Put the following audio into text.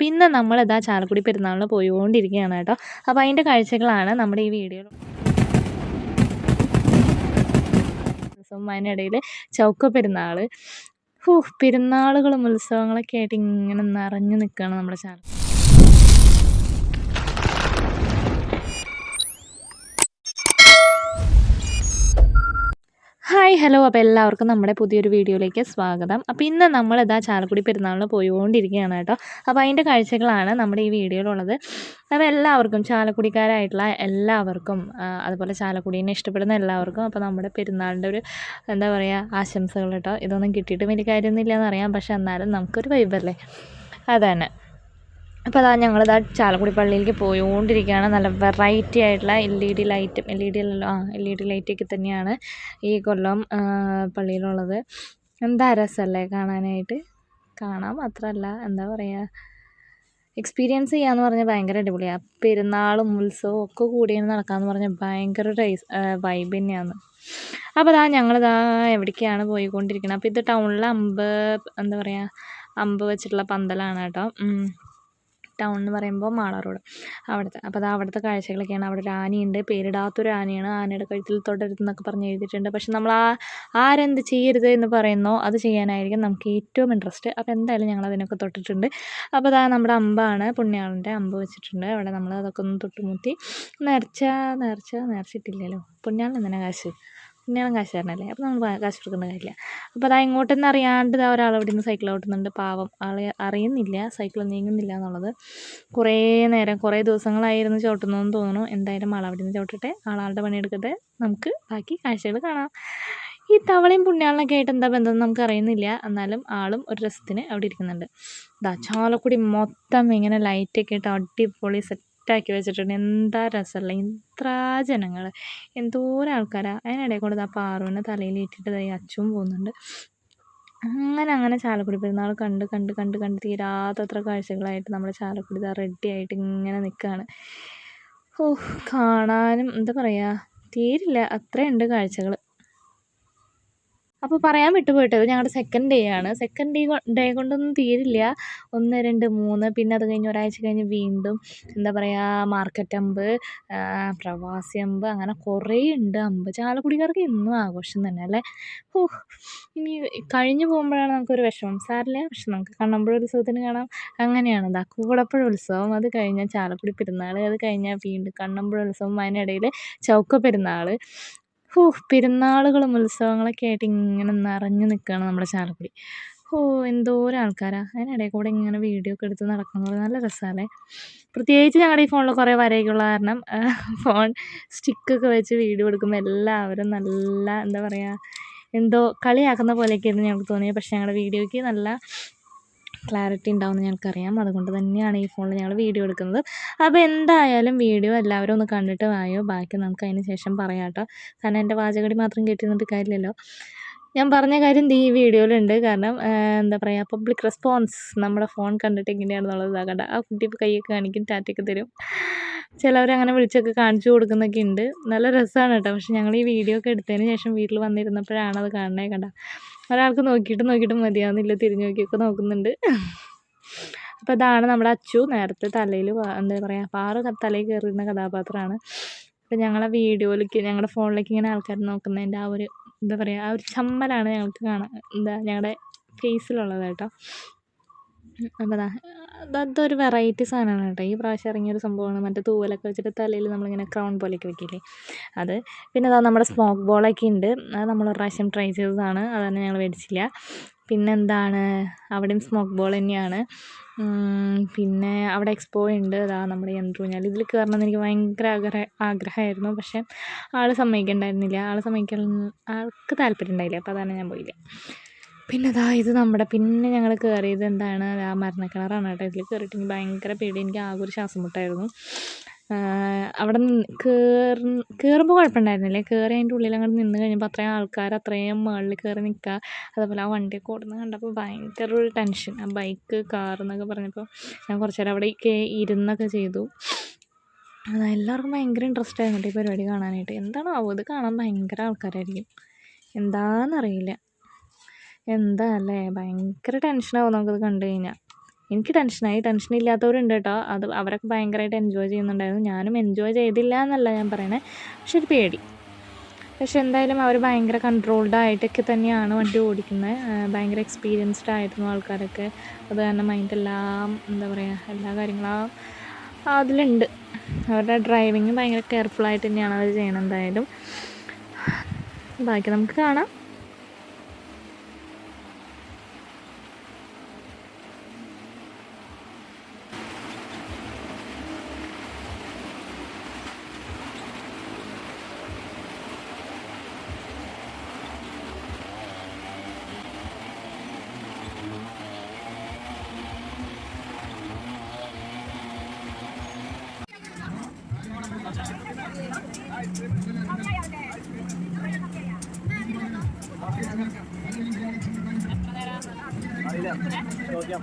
അപ്പോൾ ഇന്ന് നമ്മളിതാ ചാലക്കുടി പെരുന്നാളിന് പോയിക്കൊണ്ടിരിക്കുകയാണ് കേട്ടോ. അപ്പോൾ അതിൻ്റെ കാഴ്ചകളാണ് നമ്മുടെ ഈ വീഡിയോയിൽ. അതിനിടയിൽ ചൗക്ക പെരുന്നാൾ, പെരുന്നാളുകളും ഉത്സവങ്ങളൊക്കെ ആയിട്ട് ഇങ്ങനെ നിറഞ്ഞു നിൽക്കുകയാണ് നമ്മുടെ ചാലക്കുടി. ഹായ് ഹലോ, അപ്പോൾ എല്ലാവർക്കും നമ്മുടെ പുതിയൊരു വീഡിയോയിലേക്ക് സ്വാഗതം. അപ്പോൾ ഇന്ന് നമ്മളിതാ ചാലക്കുടി പെരുന്നാളിന് പോയിക്കൊണ്ടിരിക്കുകയാണ് കേട്ടോ. അപ്പോൾ അതിൻ്റെ കാഴ്ചകളാണ് നമ്മുടെ ഈ വീഡിയോയിലുള്ളത്. അപ്പോൾ എല്ലാവർക്കും, ചാലക്കുടിക്കാരായിട്ടുള്ള എല്ലാവർക്കും, അതുപോലെ ചാലക്കുടീനെ ഇഷ്ടപ്പെടുന്ന എല്ലാവർക്കും അപ്പോൾ നമ്മുടെ പെരുന്നാളിൻ്റെ ഒരു എന്താ പറയുക ആശംസകൾ കേട്ടോ. ഇതൊന്നും കിട്ടിയിട്ട് വലിയ കാര്യമൊന്നുമില്ല എന്നറിയാം, പക്ഷെ എന്നാലും നമുക്കൊരു വൈബല്ലേ, അതന്നെ. അപ്പോൾ അതാ ഞങ്ങളിതാ ചാലക്കുടി പള്ളിയിലേക്ക് പോയിക്കൊണ്ടിരിക്കുകയാണ്. നല്ല വെറൈറ്റി ആയിട്ടുള്ള LED ലൈറ്റും, LED ലൈറ്റൊക്കെ തന്നെയാണ് ഈ കൊല്ലം പള്ളിയിലുള്ളത്. എന്താ രസമല്ലേ കാണാനായിട്ട്. കാണാൻ മാത്രമല്ല, എന്താ പറയുക, എക്സ്പീരിയൻസ് ചെയ്യാന്ന് പറഞ്ഞാൽ ഭയങ്കര അടിപൊളിയാണ്. പെരുന്നാളും ഉത്സവവും ഒക്കെ കൂടി നടക്കാമെന്ന് പറഞ്ഞാൽ ഭയങ്കര വൈബ് തന്നെയാണ്. അപ്പോൾ ഞങ്ങളിതാ എവിടേക്കാണ് പോയിക്കൊണ്ടിരിക്കുന്നത്. അപ്പോൾ ഇത് ടൗണിലെ എന്താ പറയുക, അമ്പ് വെച്ചിട്ടുള്ള പന്തലാണ് കേട്ടോ. ടൗൺ എന്ന് പറയുമ്പോൾ മാള റോഡ് അവിടുത്തെ. അപ്പോൾ അവിടുത്തെ കാഴ്ചകളൊക്കെയാണ്. അവിടെ ഒരു ആനയുണ്ട്, പേരിടാത്തൊരു ആനയാണ്. ആനയുടെ കഴുത്തിൽ തൊടരുതെന്നൊക്കെ പറഞ്ഞ് എഴുതിയിട്ടുണ്ട്. പക്ഷെ നമ്മൾ ആരെന്ത് ചെയ്യരുത് എന്ന് പറയുന്നോ അത് ചെയ്യാനായിരിക്കും നമുക്ക് ഏറ്റവും ഇൻട്രസ്റ്റ്. അപ്പോൾ എന്തായാലും ഞങ്ങൾ അതിനൊക്കെ തൊട്ടിട്ടുണ്ട്. അപ്പോൾ നമ്മുടെ അമ്പാണ്, പുണ്യാളൻ്റെ അമ്പ് വെച്ചിട്ടുണ്ട് അവിടെ. നമ്മൾ അതൊക്കെ ഒന്ന് തൊട്ടുമുത്തി നേർച്ചിട്ടില്ലല്ലോ, പുണ്യാളിന് തന്നെ കാശ്, പുണ്യാളം കാശ് തരണല്ലേ, അപ്പോൾ നമ്മൾ കാശ് കൊടുക്കേണ്ട കാര്യമില്ല. അപ്പോൾ ഇങ്ങോട്ടൊന്നും അറിയാണ്ട് ഒരാൾ ഇവിടെ നിന്ന് സൈക്കിൾ ഓട്ടുന്നുണ്ട്. പാവം ആൾ അറിയുന്നില്ല സൈക്കിൾ നീങ്ങുന്നില്ല എന്നുള്ളത്. കുറേ ദിവസങ്ങളായിരുന്നു ചവിട്ടുന്നതെന്ന് തോന്നുന്നു. എന്തായാലും ആൾ അവിടെ നിന്ന് ചവിട്ടട്ടെ, ആളുടെ പണിയെടുക്കട്ടെ, നമുക്ക് ബാക്കി കാഴ്ചകൾ കാണാം. ഈ തവളയും പുണ്യാളിനൊക്കെ ആയിട്ട് എന്താ ബന്ധം നമുക്ക് അറിയുന്നില്ല, എന്നാലും ആളും ഒരു രസത്തിന് അവിടെ ഇരിക്കുന്നുണ്ട്. ചാലക്കുടി മൊത്തം ഇങ്ങനെ ലൈറ്റൊക്കെ ഇട്ട് അടിപൊളി സെറ്റാക്കി വെച്ചിട്ടുണ്ട്. എന്താ രസമല്ല, ഇത്ര ജനങ്ങൾ, എന്തോരം ആൾക്കാരാണ്. അതിനിടയിൽ കൂടെ പാറുവിനെ തലയിൽ ഇട്ടിട്ട് അച്ചും പോകുന്നുണ്ട്. അങ്ങനെ ചാലക്കുടി പെരുന്നാൾ കണ്ട് തീരാത്തത്ര കാഴ്ചകളായിട്ട് നമ്മുടെ ചാലക്കുടി റെഡി ആയിട്ട് ഇങ്ങനെ നിൽക്കുകയാണ്. കാണാനും എന്താ പറയുക, തീരില്ല, അത്രയുണ്ട് കാഴ്ചകൾ. അപ്പോൾ പറയാൻ വിട്ടുപോയിട്ടത് ഞങ്ങളുടെ സെക്കൻഡ് ഡേ ആണ്. സെക്കൻഡ് ഡേ കൊണ്ടൊന്നും തീരില്ല. 1, 2, 3 പിന്നെ അത് കഴിഞ്ഞ് ഒരാഴ്ച കഴിഞ്ഞ് വീണ്ടും എന്താ പറയുക മാർക്കറ്റ് അമ്പ്, പ്രവാസി അമ്പ്, അങ്ങനെ കുറേ ഉണ്ട് അമ്പ്. ചാലക്കുടിക്കാർക്ക് ഇന്നും ആഘോഷം തന്നെ അല്ലേ. ഇനി കഴിഞ്ഞു പോകുമ്പോഴാണ് നമുക്കൊരു വിഷമം. സാരില്ല, പക്ഷെ നമുക്ക് കണ്ണമ്പുഴ ഉത്സവത്തിന് കാണാം. അങ്ങനെയാണ് കൂടപ്പുഴ ഉത്സവം, അത് കഴിഞ്ഞാൽ ചാലക്കുടി പെരുന്നാൾ, അത് കഴിഞ്ഞാൽ വീണ്ടും കണ്ണമ്പുഴ ഉത്സവം, അതിനിടയിൽ ചൗക്ക പെരുന്നാൾ. പെരുന്നാളുകളും ഉത്സവങ്ങളൊക്കെ ആയിട്ട് ഇങ്ങനെ നിറഞ്ഞു നിൽക്കുകയാണ് നമ്മുടെ ചാലക്കുടി. എന്തോരം ആൾക്കാരാണ്. അതിനിടയിൽ കൂടെ ഇങ്ങനെ വീഡിയോ ഒക്കെ എടുത്ത് നടക്കുന്നത് നല്ല രസമല്ലേ. പ്രത്യേകിച്ച് ഞങ്ങളുടെ ഈ ഫോണിൽ കുറേ വരയൊക്കെ ഉള്ള കാരണം ഫോൺ സ്റ്റിക്കൊക്കെ വെച്ച് വീഡിയോ എടുക്കുമ്പോൾ എല്ലാവരും നല്ല എന്താ പറയുക, എന്തോ കളിയാക്കുന്ന പോലെയൊക്കെയായിരുന്നു ഞങ്ങൾക്ക് തോന്നിയത്. പക്ഷേ ഞങ്ങളുടെ വീഡിയോയ്ക്ക് നല്ല ക്ലാരിറ്റി ഉണ്ടാവുമെന്ന് ഞങ്ങൾക്കറിയാം. അതുകൊണ്ട് തന്നെയാണ് ഈ ഫോണിൽ ഞങ്ങൾ വീഡിയോ എടുക്കുന്നത്. അപ്പോൾ എന്തായാലും വീഡിയോ എല്ലാവരും ഒന്ന് കണ്ടിട്ട് വായോ, ബാക്കി നമുക്ക് അതിന് ശേഷം പറയാം കേട്ടോ. കാരണം എൻ്റെ വാചകടി മാത്രം കേട്ടിരുന്നിട്ട് കാര്യമില്ലല്ലോ. ഞാൻ പറഞ്ഞ കാര്യം ഈ വീഡിയോയിലുണ്ട്. കാരണം എന്താ പറയുക, പബ്ലിക് റെസ്പോൺസ് നമ്മുടെ ഫോൺ കണ്ടിട്ട് എങ്ങനെയാണെന്നുള്ളത് ഇതാക്കണ്ട. ആ കുട്ടി ഇപ്പോൾ കൈയൊക്കെ കാണിക്കും, ടാറ്റയൊക്കെ തരും. ചിലവരങ്ങനെ വിളിച്ചൊക്കെ കാണിച്ചു കൊടുക്കുന്നൊക്കെ ഉണ്ട്. നല്ല രസമാണ് കേട്ടോ. പക്ഷെ ഞങ്ങൾ ഈ വീഡിയോ ഒക്കെ എടുത്തതിന് ശേഷം വീട്ടിൽ വന്നിരുന്നപ്പോഴാണ് അത് കാണണേ. കണ്ട ഒരാൾക്ക് നോക്കിയിട്ട് മതിയാവുന്നില്ല, തിരിഞ്ഞു നോക്കിയൊക്കെ നോക്കുന്നുണ്ട്. അപ്പോൾ ഇതാണ് നമ്മുടെ അച്ചു. നേരത്തെ തലയിൽ എന്താ പറയുക, പാറ തലയിൽ കയറുന്ന കഥാപാത്രമാണ്. അപ്പോൾ ഞങ്ങളെ വീഡിയോയിലേക്ക്, ഞങ്ങളുടെ ഫോണിലേക്ക് ഇങ്ങനെ ആൾക്കാർ നോക്കുന്നതിൻ്റെ ആ ഒരു എന്താ പറയുക, ആ ഒരു ചമ്മലാണ് ഞങ്ങൾക്ക് കാണാൻ ഞങ്ങളുടെ ഫേസിലുള്ളത് കേട്ടോ. അപ്പോൾ അതൊരു വെറൈറ്റി സാധനമാണ് കേട്ടോ. ഈ പ്രാവശ്യം ഇറങ്ങിയൊരു സംഭവമാണ്. മറ്റേ തൂവലൊക്കെ വെച്ചിട്ട് തലയിൽ നമ്മളിങ്ങനെ ക്രൗൺ പോലെയൊക്കെ വെക്കില്ലേ, അത്. പിന്നെ നമ്മുടെ സ്മോക്ക് ബോളൊക്കെ ഉണ്ട്. അത് നമ്മൾ ഒരു പ്രാവശ്യം ട്രൈ ചെയ്തതാണ്, അത് തന്നെ ഞങ്ങൾ മേടിച്ചില്ല. പിന്നെന്താണ്, അവിടെയും സ്മോക്ക് ബോൾ തന്നെയാണ്. പിന്നെ അവിടെ എക്സ്പോ ഉണ്ട്. നമ്മുടെ യന്ത്രൂഞ്ഞാൽ, ഇതിൽ കയറണമെന്ന് എനിക്ക് ഭയങ്കര ആഗ്രഹമായിരുന്നു. പക്ഷേ ആൾ സമ്മതിക്കണ്ടായിരുന്നില്ല. ആൾക്ക് താല്പര്യം ഉണ്ടായില്ല. അപ്പോൾ അതാണ് ഞാൻ പോയില്ല. പിന്നെ പിന്നെ ഞങ്ങൾ കയറിയത് എന്താണ്, മരണക്കിണറാണ് കേട്ടോ. ഇതിൽ കയറിയിട്ട് എനിക്ക് ഭയങ്കര പേടി, എനിക്ക് ആകെ ഒരു ശ്വാസം മുട്ടായിരുന്നു. അവിടെ കയറുമ്പോൾ കുഴപ്പമുണ്ടായിരുന്നില്ല. കയറി അതിൻ്റെ ഉള്ളിൽ അങ്ങോട്ട് നിന്ന് കഴിഞ്ഞപ്പോൾ അത്രയും ആൾക്കാർ അത്രയും മുകളിൽ കയറി നിൽക്കുക, അതേപോലെ ആ വണ്ടിയൊക്കെ ഓടുന്നത് കണ്ടപ്പോൾ ഭയങ്കര ഒരു ടെൻഷൻ. ആ ബൈക്ക്, കാർ എന്നൊക്കെ പറഞ്ഞപ്പോൾ ഞാൻ കുറച്ച് നേരം അവിടെ ഇരുന്നൊക്കെ ചെയ്തു. എല്ലാവർക്കും ഭയങ്കര ഇൻട്രസ്റ്റ് ആയിരുന്നു ഈ പരിപാടി കാണാനായിട്ട്. എന്താണോ ഇത് കാണാൻ ഭയങ്കര ആൾക്കാരായിരിക്കും, എന്താണെന്നറിയില്ല. എന്താ അല്ലേ, ഭയങ്കര ടെൻഷനാവും നമുക്കത് കണ്ടു കഴിഞ്ഞാൽ. എനിക്ക് ടെൻഷനായി. ടെൻഷനില്ലാത്തവരുണ്ട് കേട്ടോ. അത് അവരൊക്കെ ഭയങ്കരമായിട്ട് എൻജോയ് ചെയ്യുന്നുണ്ടായിരുന്നു. ഞാനും എൻജോയ് ചെയ്തില്ല എന്നല്ല ഞാൻ പറയണേ, പക്ഷെ ഒരു പേടി. പക്ഷെ എന്തായാലും അവർ ഭയങ്കര കൺട്രോൾഡ് ആയിട്ടൊക്കെ തന്നെയാണ് വണ്ടി ഓടിക്കുന്നത്. ഭയങ്കര എക്സ്പീരിയൻസ്ഡ് ആയിരുന്നു ആൾക്കാരൊക്കെ. അത് കാരണം അതിൻ്റെ എല്ലാം എന്താ പറയുക, എല്ലാ കാര്യങ്ങളും അതിലുണ്ട്. അവരുടെ ഡ്രൈവിങ് ഭയങ്കര കെയർഫുള്ളായിട്ട് തന്നെയാണ് അവർ ചെയ്യണത്. എന്തായാലും ബാക്കി നമുക്ക് കാണാം. ചോദിക്കാം.